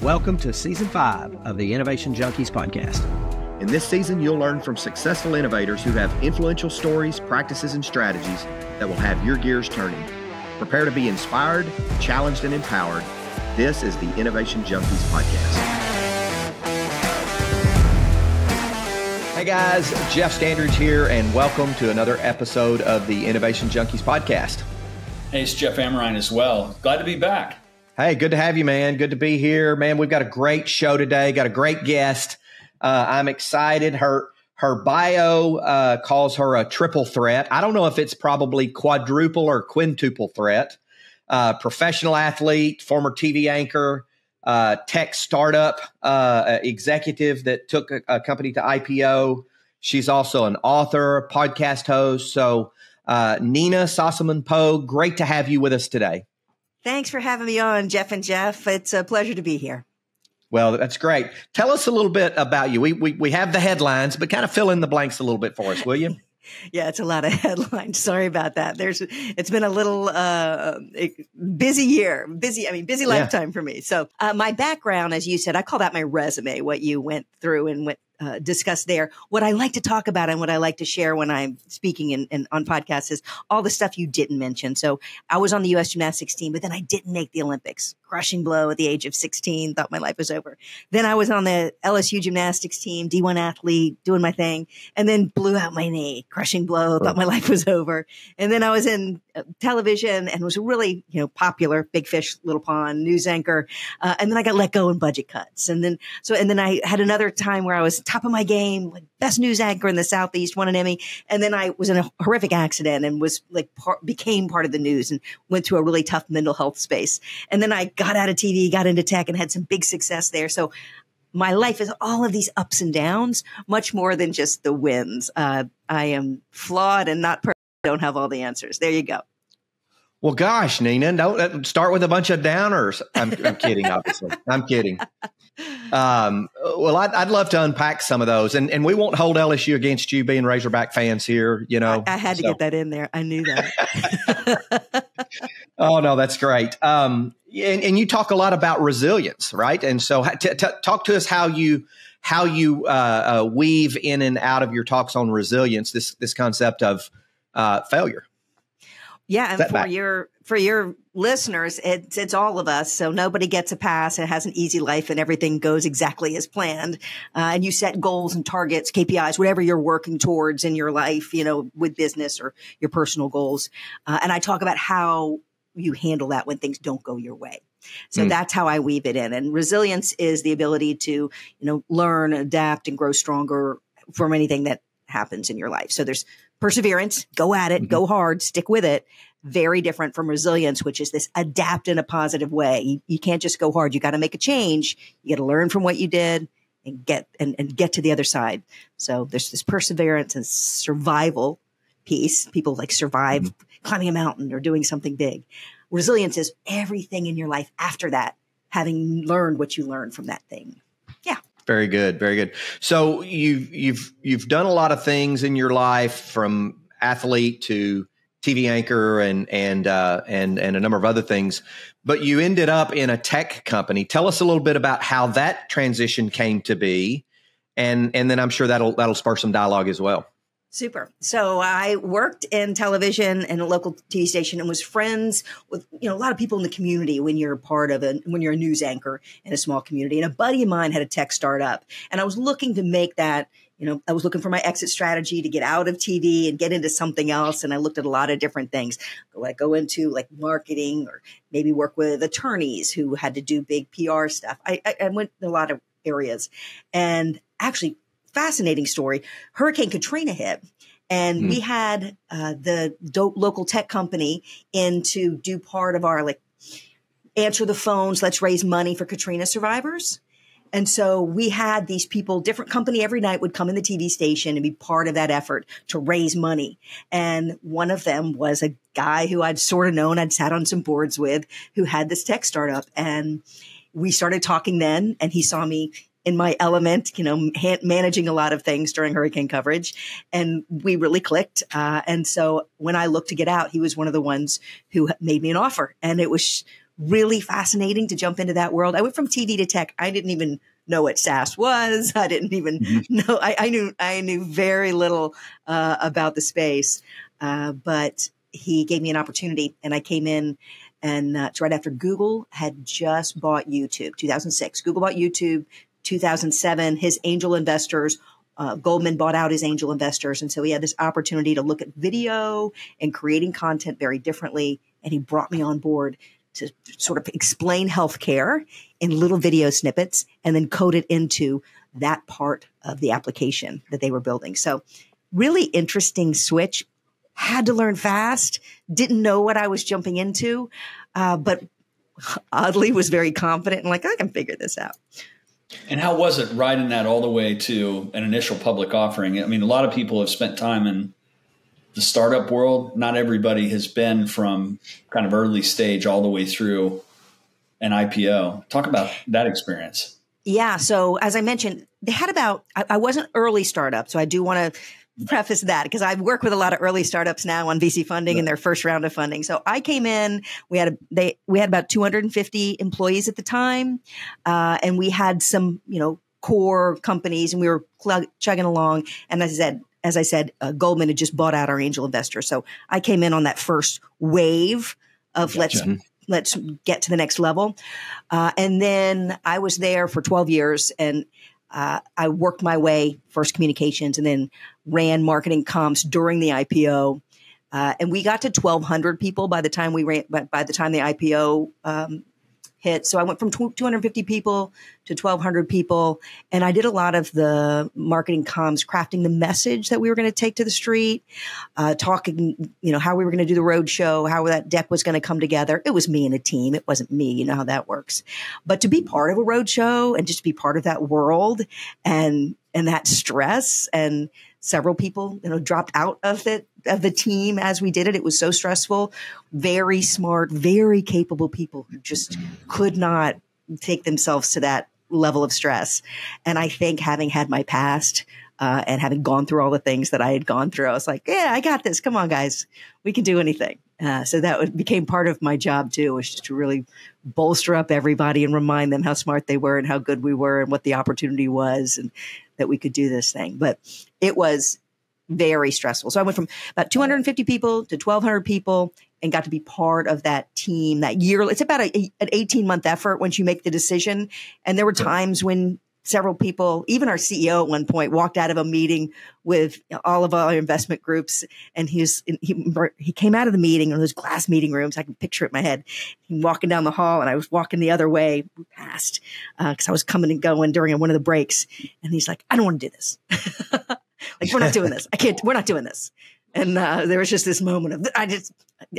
Welcome to Season 5 of the Innovation Junkies podcast. In this season, you'll learn from successful innovators who have influential stories, practices, and strategies that will have your gears turning. Prepare to be inspired, challenged, and empowered. This is the Innovation Junkies podcast. Hey guys, Jeff Standridge here, and welcome to another episode of the Innovation Junkies podcast. Hey, it's Jeff Amrine as well. Glad to be back. Hey, good to have you, man. Good to be here. Man, we've got a great show today. Got a great guest. I'm excited. Her bio calls her a triple threat. I don't know if it's probably quadruple or quintuple threat. Professional athlete, former TV anchor, tech startup executive that took a company to IPO. She's also an author, podcast host. So Nina Sossamon-Poe, great to have you with us today. Thanks for having me on, Jeff and Jeff. It's a pleasure to be here. Well, that's great. Tell us a little bit about you. We have the headlines, but kind of fill in the blanks a little bit for us, will you? Yeah, it's a lot of headlines. Sorry about that. It's been a little busy year, busy lifetime for me. So my background, as you said, I call that my resume, what you went through and what discussed there. What I like to talk about and what I like to share when I'm speaking and on podcasts is all the stuff you didn't mention. So I was on the U.S. gymnastics team, but then I didn't make the Olympics. Crushing blow at the age of 16, thought my life was over. Then I was on the LSU gymnastics team, D1 athlete, doing my thing, and then blew out my knee. Crushing blow, thought my life was over. And then I was in television and was really, popular, big fish, little pond, news anchor. And then I got let go in budget cuts. And then I had another time where I was top of my game, like best news anchor in the Southeast, won an Emmy. And then I was in a horrific accident and was became part of the news and went through a really tough mental health space. And then I got out of TV, got into tech and had some big success there. So my life is all of these ups and downs, much more than just the wins. I am flawed and not perfect. I don't have all the answers. There you go. Well, gosh, Nina, don't start with a bunch of downers. I'm kidding, obviously. I'm kidding. Well, I'd love to unpack some of those, and we won't hold LSU against you being Razorback fans here. I had to get that in there. I knew that. Oh no, that's great. And you talk a lot about resilience, right? And so, talk to us how you weave in and out of your talks on resilience this concept of failure. Yeah, and for your listeners, it's all of us. So nobody gets a pass and has an easy life and everything goes exactly as planned. And you set goals and targets, KPIs, whatever you're working towards in your life, with business or your personal goals. And I talk about how you handle that when things don't go your way. So that's how I weave it in. And resilience is the ability to, learn, adapt, and grow stronger from anything that happens in your life. So there's perseverance, go at it, go hard, stick with it. Very different from resilience, which is this adapt in a positive way. You can't just go hard. You got to make a change. You got to learn from what you did and get to the other side. So there's this perseverance and survival piece. People survive climbing a mountain or doing something big. Resilience is everything in your life after that, having learned what you learned from that thing. Yeah. Very good. Very good. So you've done a lot of things in your life, from athlete to TV anchor and a number of other things, but you ended up in a tech company. Tell us a little bit about how that transition came to be, and then I'm sure that'll spur some dialogue as well. Super. So I worked in television and a local TV station and was friends with, a lot of people in the community when you're when you're a news anchor in a small community. And a buddy of mine had a tech startup, and I was looking to make that, I was looking for my exit strategy to get out of TV and get into something else. And I looked at a lot of different things, go into marketing or maybe work with attorneys who had to do big PR stuff. I went in a lot of areas, and actually, fascinating story. Hurricane Katrina hit, and we had the local tech company in to do part of our answer the phones, let's raise money for Katrina survivors. And so we had these people, different company every night would come in the TV station and be part of that effort to raise money. And one of them was a guy who I'd sort of known, I'd sat on some boards with, who had this tech startup. And we started talking then, and he saw me in my element, managing a lot of things during hurricane coverage. And we really clicked. And so when I looked to get out, he was one of the ones who made me an offer. And it was really fascinating to jump into that world. I went from TV to tech. I didn't even know what SaaS was. I didn't even know. I knew very little about the space, but he gave me an opportunity, and I came in. And it's right after Google had just bought YouTube, 2006. Google bought YouTube, 2007. His angel investors, Goldman bought out his angel investors. And so he had this opportunity to look at video and creating content very differently. And he brought me on board to sort of explain healthcare in little video snippets and then code it into that part of the application that they were building. So really interesting switch. Had to learn fast, didn't know what I was jumping into, but oddly was very confident and like, I can figure this out. And how was it riding that all the way to an initial public offering? I mean, a lot of people have spent time in the startup world. Not everybody has been from kind of early stage all the way through an IPO. Talk about that experience. Yeah. So as I mentioned, they had about, I wasn't early startup. So I do want to preface that because I work with a lot of early startups now on VC funding and their first round of funding. So I came in, we had about 250 employees at the time. And we had some, core companies and we were chugging along. And as I said, Goldman had just bought out our angel investor. So I came in on that first wave of let's get to the next level. And then I was there for 12 years and I worked my way first communications and then ran marketing comms during the IPO. And we got to 1,200 people by the time the IPO hit. So I went from 250 people to 1,200 people. And I did a lot of the marketing comms, crafting the message that we were going to take to the street, talking, how we were going to do the road show, how that deck was going to come together. It was me and a team. It wasn't me. You know how that works. But to be part of a road show and just be part of that world and that stress, and several people, dropped out of the team as we did it. It was so stressful. Very smart, very capable people who just could not take themselves to that level of stress. And I think having had my past and having gone through all the things that I had gone through, I was like, yeah, I got this. Come on, guys. We can do anything. So that became part of my job too, was just to really bolster up everybody and remind them how smart they were and how good we were and what the opportunity was and that we could do this thing. But it was very stressful. So I went from about 250 people to 1,200 people and got to be part of that team that year. It's about an 18-month effort once you make the decision. And there were times when several people, even our CEO at one point, walked out of a meeting with all of our investment groups. And he came out of the meeting in those glass meeting rooms. I can picture it in my head. He walking down the hall and I was walking the other way past because I was coming and going during one of the breaks. And he's like, I don't want to do this. Like, we're not doing this. We're not doing this. And there was just this moment of,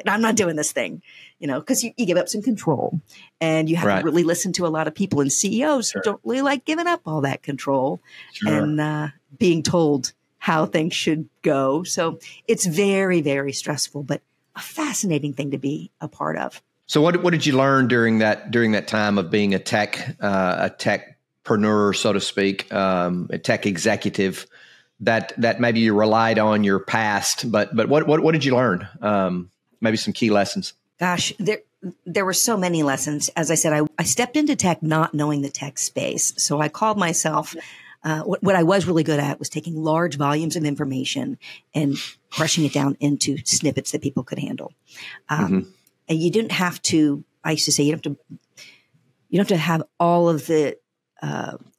I'm not doing this thing, because you give up some control and you have to really listen to a lot of people, and CEOs don't really like giving up all that control and being told how things should go. So it's very, very stressful, but a fascinating thing to be a part of. So what did you learn during that time of being a techpreneur, so to speak, a tech executive? That maybe you relied on your past, but what did you learn? Maybe some key lessons. Gosh, there were so many lessons. As I said, I stepped into tech not knowing the tech space. So I called myself, what I was really good at was taking large volumes of information and crushing it down into snippets that people could handle. And you didn't have to, I used to say, you don't have to have all of the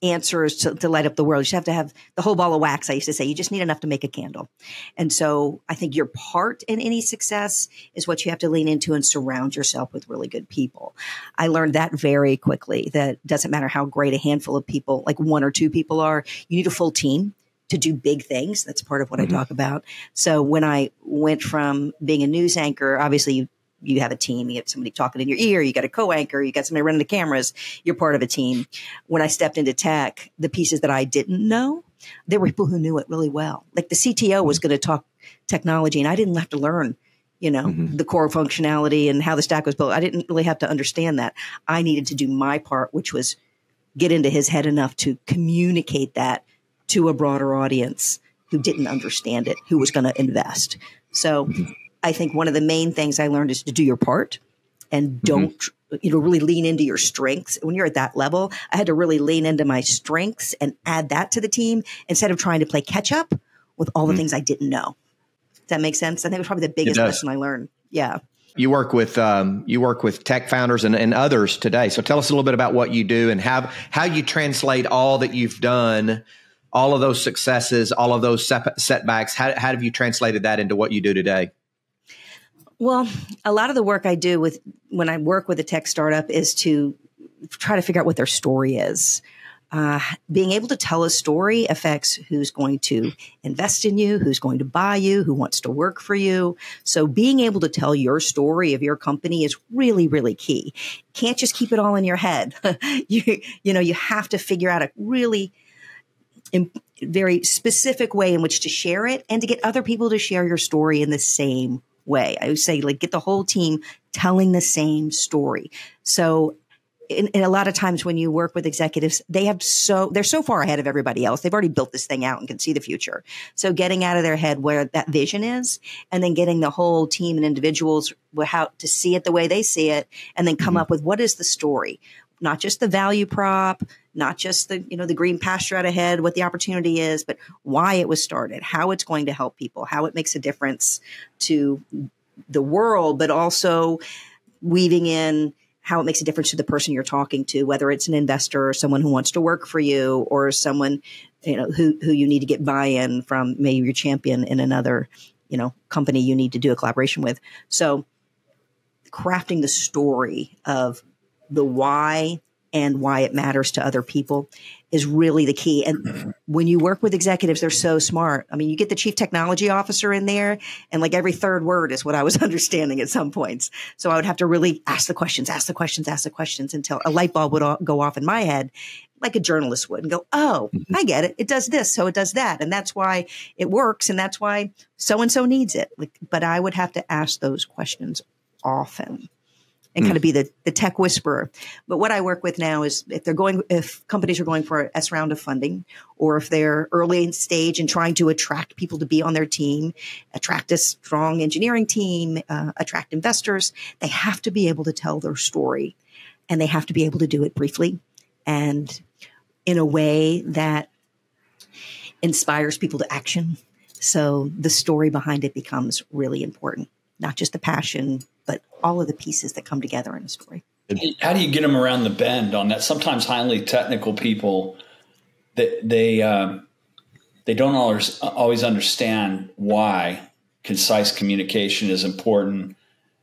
answers to light up the world. You just have to have the whole ball of wax. I used to say, you just need enough to make a candle. And so I think your part in any success is what you have to lean into and surround yourself with really good people. I learned that very quickly, that it doesn't matter how great a handful of people, like one or two people are, you need a full team to do big things. That's part of what I talk about. So when I went from being a news anchor, obviously you have a team, you have somebody talking in your ear, you got a co-anchor, you got somebody running the cameras, you're part of a team. When I stepped into tech, the pieces that I didn't know, there were people who knew it really well. Like the CTO was going to talk technology and I didn't have to learn, the core functionality and how the stack was built. I didn't really have to understand that. I needed to do my part, which was get into his head enough to communicate that to a broader audience who didn't understand it, who was going to invest. So I think one of the main things I learned is to do your part and don't really lean into your strengths. When you're at that level, I had to really lean into my strengths and add that to the team instead of trying to play catch up with all the things I didn't know. Does that make sense? I think it was probably the biggest lesson I learned. Yeah. You work with tech founders and others today. So tell us a little bit about what you do and how you translate all that you've done, all of those successes, all of those setbacks. How have you translated that into what you do today? Well, a lot of the work I do when I work with a tech startup is to try to figure out what their story is. Being able to tell a story affects who's going to invest in you, who's going to buy you, who wants to work for you. So being able to tell your story of your company is really, really key. Can't just keep it all in your head. You have to figure out a really very specific way in which to share it and to get other people to share your story in the same way. I would say, get the whole team telling the same story. So in a lot of times when you work with executives, they're so far ahead of everybody else. They've already built this thing out and can see the future. So getting out of their head where that vision is, and then getting the whole team and individuals how to see it the way they see it, and then come up with what is the story, not just the value prop, not just the green pasture out ahead, what the opportunity is, but why it was started, how it's going to help people, how it makes a difference to the world, but also weaving in how it makes a difference to the person you're talking to, whether it's an investor or someone who wants to work for you or someone, who you need to get buy-in from, maybe your champion in another, company you need to do a collaboration with. So crafting the story of the why and why it matters to other people is really the key. And when you work with executives, they're so smart. I mean, you get the chief technology officer in there, and every third word is what I was understanding at some points. So I would have to really ask the questions until a light bulb would go off in my head, like a journalist would, and go, oh, I get it. It does this, so it does that. And that's why it works. And that's why so-and-so needs it. But I would have to ask those questions often and kind of be the tech whisperer. But what I work with now is if companies are going for an S round of funding, or if they're early in stage and trying to attract people to be on their team, attract a strong engineering team, attract investors, they have to be able to tell their story, and they have to be able to do it briefly and in a way that inspires people to action. So the story behind it becomes really important, not just the passion, but all of the pieces that come together in a story. How do you get them around the bend on that? Sometimes highly technical people, they don't always understand why concise communication is important,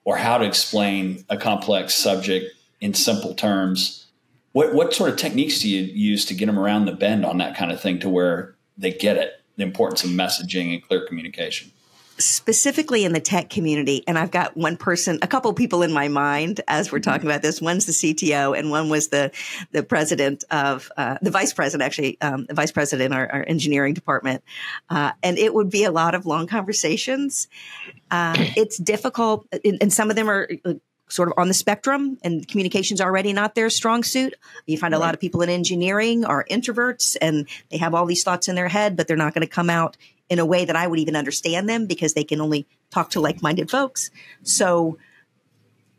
or how to explain a complex subject in simple terms. What sort of techniques do you use to get them around the bend on that kind of thing, to where they get it, the importance of messaging and clear communication? Specifically in the tech community, and I've got a couple people in my mind as we're talking about this. One's the CTO, and one was the president of the vice president, actually, the vice president in our engineering department. And it would be a lot of long conversations. It's difficult, and some of them are sort of on the spectrum, and communication's already not their strong suit. You find a lot of people in engineering are introverts, and they have all these thoughts in their head, but they're not going to come out in a way that I would even understand them, because they can only talk to like-minded folks. So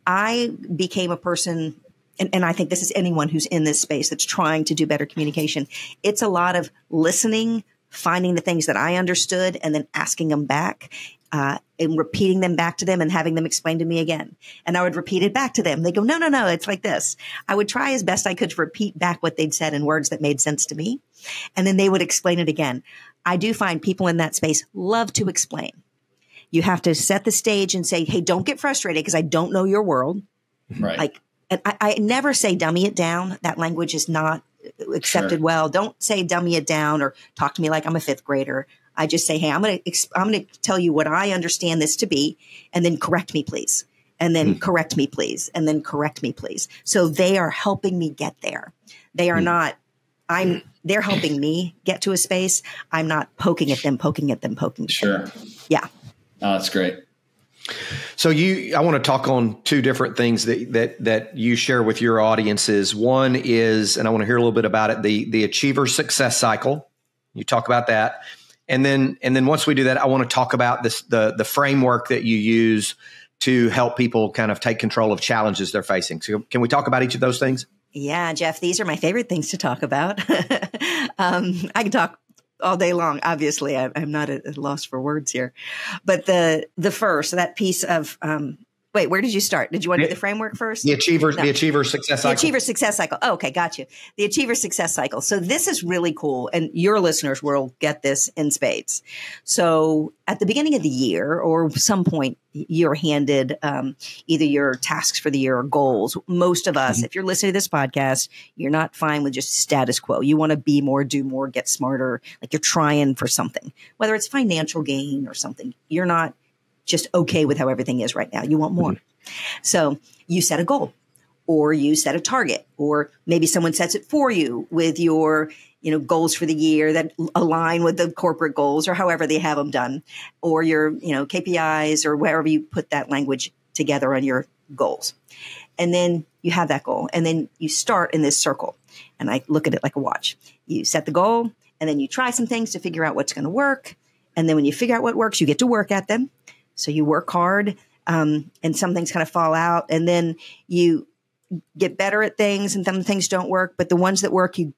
I became a person, and I think this is anyone who's in this space that's trying to do better communication. It's a lot of listening, finding the things that I understood, and then asking them back, and repeating them back to them and having them explain to me again. And I would repeat it back to them. They go, no, it's like this. I would try as best I could to repeat back what they'd said in words that made sense to me. And then they would explain it again. I do find people in that space love to explain. You have to set the stage and say, hey, don't get frustrated because I don't know your world. Right. And I never say dummy it down. That language is not accepted well. Don't say dummy it down or talk to me like I'm a fifth grader. I just say, hey, I'm going to tell you what I understand this to be, and then correct me, please. And then correct me, please. And then correct me, please. So they are helping me get there. They are not, they're helping me get to a space. I'm not poking at them. Sure. Yeah. Oh, that's great. So I want to talk on two different things that you share with your audiences. One is, and I want to hear a little bit about it, the Achiever Success Cycle. You talk about that. And then once we do that, I want to talk about the framework that you use to help people kind of take control of challenges they're facing. So can we talk about each of those things? Yeah, Jeff, these are my favorite things to talk about. I can talk all day long. Obviously, I'm not at a loss for words here. But the first, that piece of wait, where did you start? Did you want to do the framework first? The Achiever Success Cycle. The Achiever Success Cycle. Oh, okay, got you. The Achiever Success Cycle. So this is really cool, and your listeners will get this in spades. So at the beginning of the year or some point, you're handed either your tasks for the year or goals. Most of us, if you're listening to this podcast, you're not fine with just status quo. You want to be more, do more, get smarter. Like you're trying for something, whether it's financial gain or something. You're not just okay with how everything is right now. You want more. So you set a goal or you set a target, or maybe someone sets it for you with your, goals for the year that align with the corporate goals or however they have them done, or your, KPIs or wherever you put that language together on your goals. And then you have that goal and then you start in this circle, and I look at it like a watch. You set the goal and then you try some things to figure out what's going to work. And then when you figure out what works, you get to work at them. So you work hard, and some things kind of fall out, and then you get better at things, and some things don't work. But the ones that work, you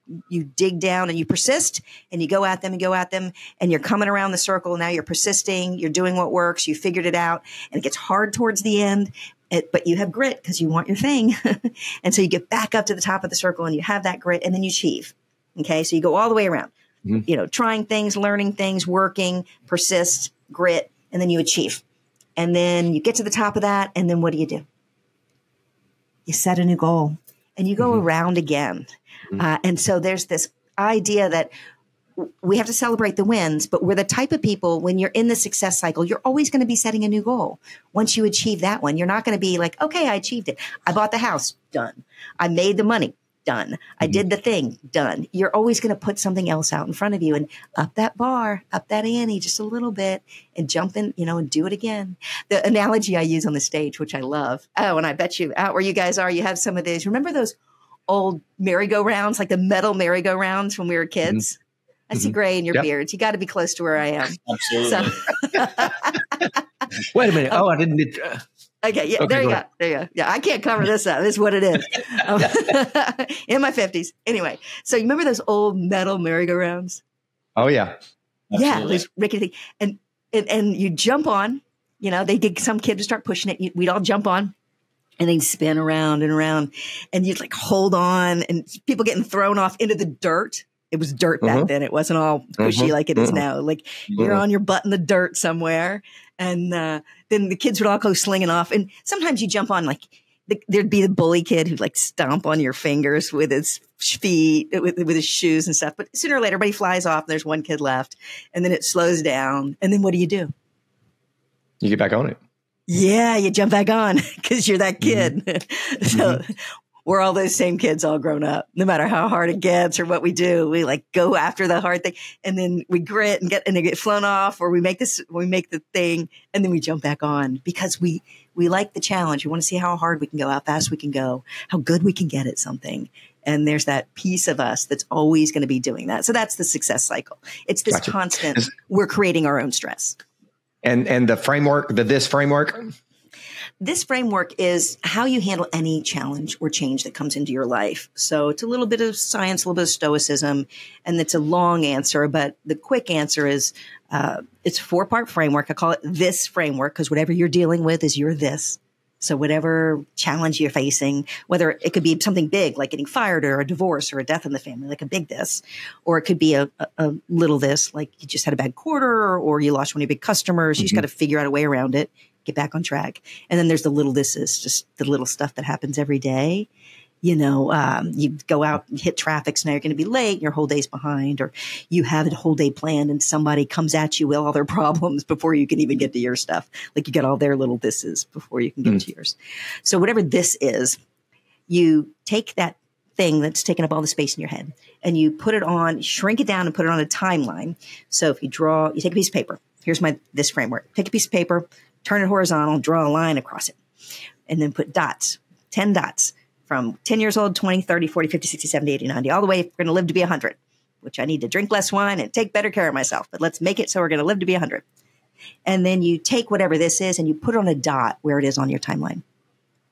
dig down and you persist, and you go at them and you're coming around the circle. Now you're persisting, you're doing what works, you figured it out, and it gets hard towards the end. But you have grit because you want your thing. And so you get back up to the top of the circle and you have that grit, and then you achieve. Okay. So you go all the way around, trying things, learning things, working, persist, grit, and then you achieve. And then you get to the top of that. And then what do? You set a new goal and you go around again. And so there's this idea that we have to celebrate the wins, but we're the type of people, when you're in the success cycle, you're always going to be setting a new goal. Once you achieve that one, you're not going to be like, okay, I achieved it. I bought the house, done. I made the money, done. I did the thing, done. You're always going to put something else out in front of you and up that bar, up that ante just a little bit and jump in, and do it again. The analogy I use on the stage, which I love. Oh, and I bet you out where you guys are, you have some of these. Remember those old merry-go-rounds, like the metal merry-go-rounds when we were kids? I see gray in your beards. You got to be close to where I am. Absolutely. So. Wait a minute. Oh, I didn't. Okay, yeah, okay, there you go. There you go. Yeah, I can't cover this up. This is what it is. In my 50s. Anyway, so you remember those old metal merry-go-rounds? Oh, yeah. Yeah, those rickety thing. And you jump on, they get some kid to start pushing it. We'd all jump on. And they'd spin around and around. And you'd like hold on. And people getting thrown off into the dirt. It was dirt back then. It wasn't all cushy like it is now. Like you're on your butt in the dirt somewhere. And then the kids would all go slinging off. And sometimes you jump on, like there'd be the bully kid who'd like stomp on your fingers with his feet, with his shoes and stuff. But sooner or later, everybody flies off and there's one kid left. And then it slows down. And then what do? You get back on it. Yeah, you jump back on because you're that kid. So we're all those same kids all grown up. No matter how hard it gets or what we do, we like go after the hard thing, and then we grit and they get flown off, or we make the thing, and then we jump back on because we like the challenge. We want to see how hard we can go, how fast we can go, how good we can get at something. And there's that piece of us that's always going to be doing that. So that's the success cycle. It's this constant. We're creating our own stress. And the framework, this framework. This framework is how you handle any challenge or change that comes into your life. So it's a little bit of science, a little bit of stoicism, and it's a long answer, but the quick answer is it's a 4-part framework. I call it this framework because whatever you're dealing with is your this. So whatever challenge you're facing, whether it could be something big like getting fired or a divorce or a death in the family, like a big this, or it could be a little this, like you just had a bad quarter or you lost one of your big customers. You just got to figure out a way around it. Get back on track. And then there's the little thises, just the little stuff that happens every day. You go out and hit traffic, so now you're going to be late and your whole day's behind, or you have a whole day planned and somebody comes at you with all their problems before you can even get to your stuff. Like you get all their little thises before you can get to yours. So whatever this is, you take that thing that's taking up all the space in your head and you put it on, shrink it down and put it on a timeline. So if you take a piece of paper, here's this framework, take a piece of paper, turn it horizontal, draw a line across it, and then put dots, 10 dots from 10 years old, 20, 30, 40, 50, 60, 70, 80, 90, all the way. We're going to live to be 100, which I need to drink less wine and take better care of myself. But let's make it so we're going to live to be 100. And then you take whatever this is and you put it on a dot where it is on your timeline,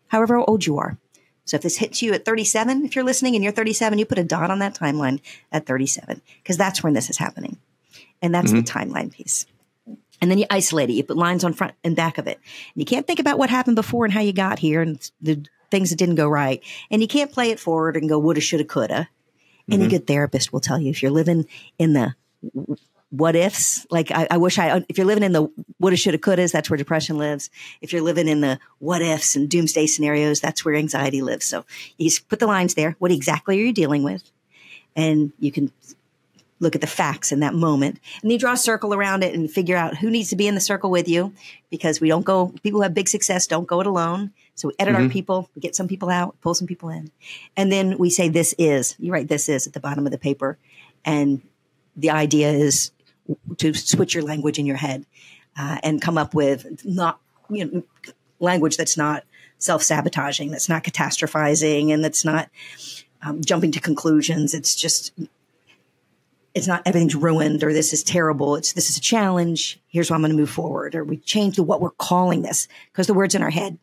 however old you are. So if this hits you at 37, if you're listening and you're 37, you put a dot on that timeline at 37, because that's when this is happening. And that's the timeline piece. And then you isolate it. You put lines on front and back of it. And you can't think about what happened before and how you got here and the things that didn't go right. And you can't play it forward and go woulda, shoulda, coulda. Any good therapist will tell you if you're living in the what ifs, like if you're living in the woulda, shoulda, couldas, that's where depression lives. If you're living in the what ifs and doomsday scenarios, that's where anxiety lives. So you just put the lines there. What exactly are you dealing with? And you can look at the facts in that moment, and you draw a circle around it and figure out who needs to be in the circle with you, because people who have big success don't go it alone. So we edit our people, we get some people out, pull some people in. And then we say, you write this is at the bottom of the paper. And the idea is to switch your language in your head, and come up with language that's not self-sabotaging, that's not catastrophizing, and that's not jumping to conclusions. It's not everything's ruined or this is terrible. This is a challenge. Here's how I'm going to move forward. Or we change to what we're calling this, because the words in our head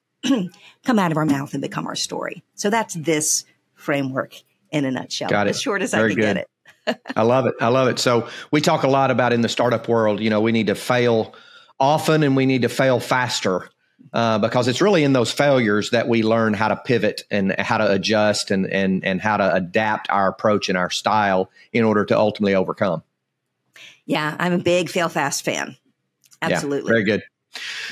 come out of our mouth and become our story. So that's this framework in a nutshell. Got it. As short as Very I can get it. I love it. So we talk a lot about in the startup world, we need to fail often and we need to fail faster, because it's really in those failures that we learn how to pivot and how to adjust and how to adapt our approach and our style in order to ultimately overcome. Yeah, I'm a big fail fast fan. Absolutely. Yeah, very good.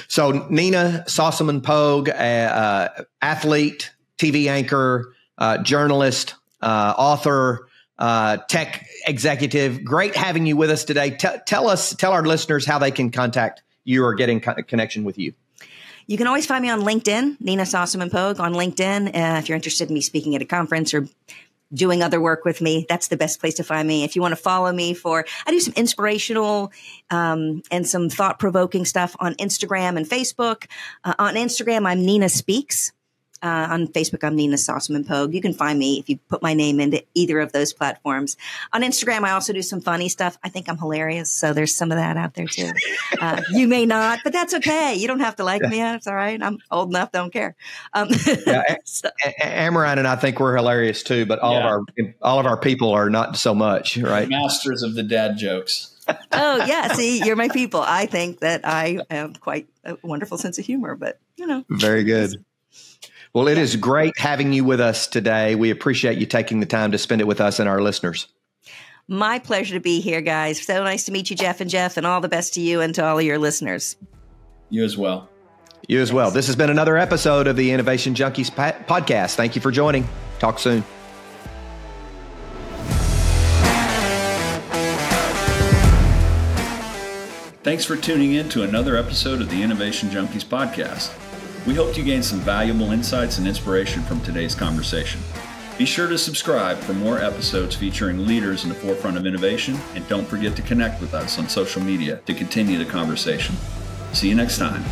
So Nina Sossamon-Pogue, athlete, TV anchor, journalist, author, tech executive. Great having you with us today. Tell our listeners how they can contact you or get in connection with you. You can always find me on LinkedIn, Nina Sossamon-Pogue on LinkedIn. If you're interested in me speaking at a conference or doing other work with me, that's the best place to find me. If you want to follow me I do some inspirational and some thought-provoking stuff on Instagram and Facebook. On Instagram, I'm Nina Speaks. On Facebook, I'm Nina Sossamon-Pogue. You can find me if you put my name into either of those platforms. On Instagram, I also do some funny stuff. I think I'm hilarious, so there's some of that out there too. You may not, but that's okay. You don't have to like me. It's all right. I'm old enough, don't care. Amaran and I think we're hilarious too, but all of our people are not so much, right? Masters of the dad jokes. Oh yeah, see, you're my people. I think that I have quite a wonderful sense of humor, but Very good. Well, it is great having you with us today. We appreciate you taking the time to spend it with us and our listeners. My pleasure to be here, guys. So nice to meet you, Jeff, and all the best to you and to all of your listeners. You as well. You as well. This has been another episode of the Innovation Junkies podcast. Thank you for joining. Talk soon. Thanks for tuning in to another episode of the Innovation Junkies podcast. We hope you gained some valuable insights and inspiration from today's conversation. Be sure to subscribe for more episodes featuring leaders in the forefront of innovation, and don't forget to connect with us on social media to continue the conversation. See you next time.